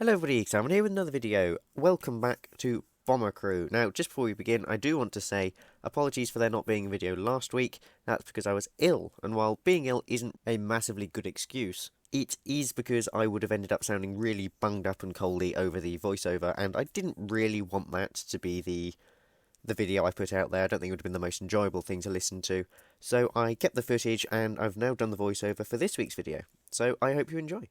Hello everybody, Examine here with another video. Welcome back to Bomber Crew. Now, just before we begin, I do want to say apologies for there not being a video last week. That's because I was ill, and while being ill isn't a massively good excuse, it is because I would have ended up sounding really bunged up and coldy over the voiceover, and I didn't really want that to be the video I put out there. I don't think it would have been the most enjoyable thing to listen to. So I kept the footage, and I've now done the voiceover for this week's video. So I hope you enjoy.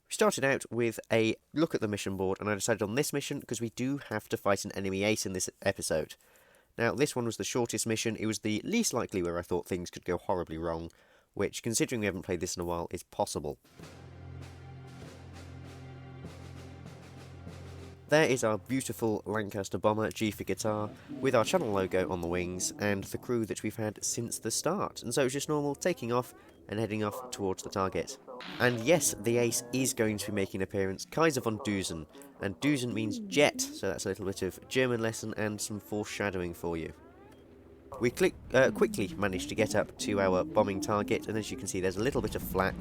We started out with a look at the mission board, and I decided on this mission because we do have to fight an enemy ace in this episode. Now, this one was the shortest mission. It was the least likely where I thought things could go horribly wrong, which, considering we haven't played this in a while, is possible. There is our beautiful Lancaster bomber, G for guitar, with our channel logo on the wings, and the crew that we've had since the start. And so it's just normal, taking off and heading off towards the target. And yes, the ace is going to be making an appearance, Kaiser von Düsen, and Düsen means jet, so that's a little bit of German lesson and some foreshadowing for you. We quickly managed to get up to our bombing target, and as you can see there's a little bit of flak,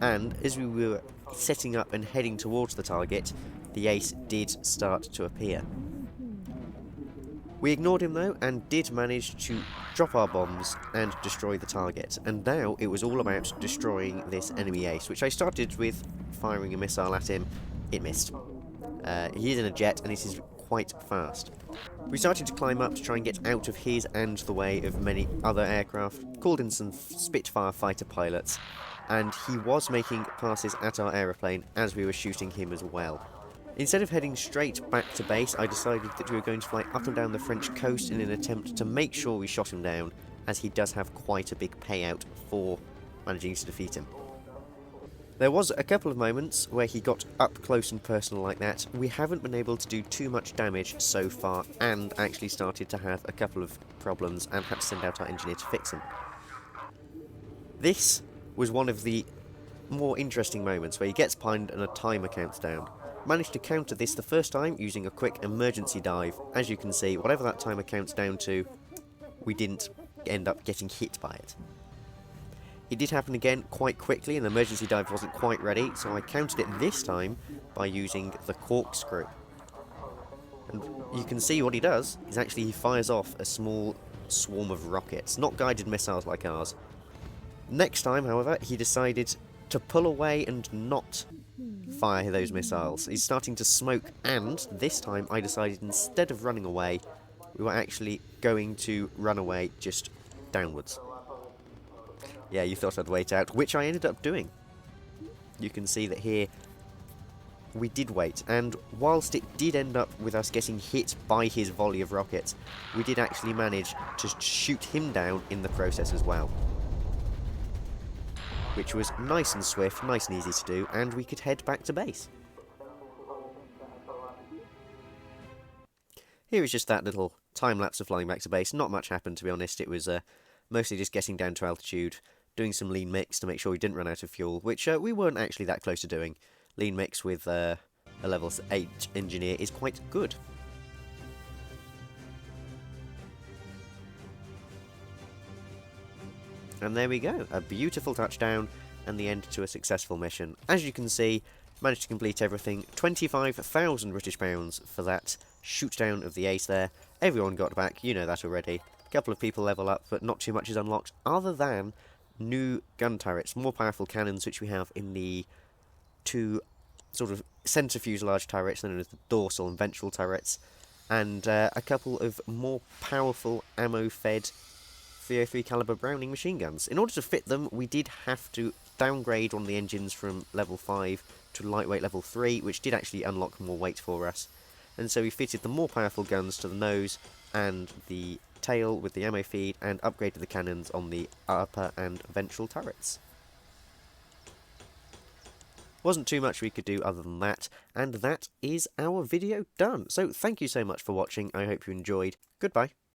and as we were setting up and heading towards the target, the ace did start to appear. We ignored him though, and did manage to drop our bombs and destroy the target. And now it was all about destroying this enemy ace, which I started with firing a missile at him. It missed. He is in a jet, and this is quite fast. We started to climb up to try and get out of his and the way of many other aircraft, called in some Spitfire fighter pilots, and he was making passes at our aeroplane as we were shooting him as well. Instead of heading straight back to base, I decided that we were going to fly up and down the French coast in an attempt to make sure we shot him down, as he does have quite a big payout for managing to defeat him. There was a couple of moments where he got up close and personal like that. We haven't been able to do too much damage so far, and actually started to have a couple of problems and had to send out our engineer to fix them. This was one of the more interesting moments where he gets pinned and a timer counts down. Managed to counter this the first time using a quick emergency dive. As you can see, whatever that timer counts down to, we didn't end up getting hit by it. It did happen again quite quickly, and the emergency dive wasn't quite ready, so I countered it this time by using the corkscrew. And you can see what he does is actually he fires off a small swarm of rockets, not guided missiles like ours. Next time, however, he decided to pull away and not fire those missiles. He's starting to smoke, and this time I decided instead of running away, we were actually going to run away just downwards. Yeah, you thought I'd wait out, which I ended up doing. You can see that here we did wait, and whilst it did end up with us getting hit by his volley of rockets, we did actually manage to shoot him down in the process as well, which was nice and swift, nice and easy to do, and we could head back to base. Here is just that little time-lapse of flying back to base. Not much happened, to be honest. It was mostly just getting down to altitude, doing some lean mix to make sure we didn't run out of fuel, which we weren't actually that close to doing. Lean mix with a level 8 engineer is quite good. And there we go, a beautiful touchdown and the end to a successful mission. As you can see, managed to complete everything. 25,000 British pounds for that shoot down of the ace there. Everyone got back, you know that already. A couple of people level up, but not too much is unlocked other than new gun turrets, more powerful cannons, which we have in the two sort of centre fuselage turrets known as the dorsal and ventral turrets, and a couple of more powerful ammo-fed 303 caliber Browning machine guns. In order to fit them, we did have to downgrade one of the engines from level 5 to lightweight level 3, which did actually unlock more weight for us. And so we fitted the more powerful guns to the nose and the tail with the ammo feed, and upgraded the cannons on the upper and ventral turrets. Wasn't too much we could do other than that, and that is our video done. So thank you so much for watching. I hope you enjoyed. Goodbye.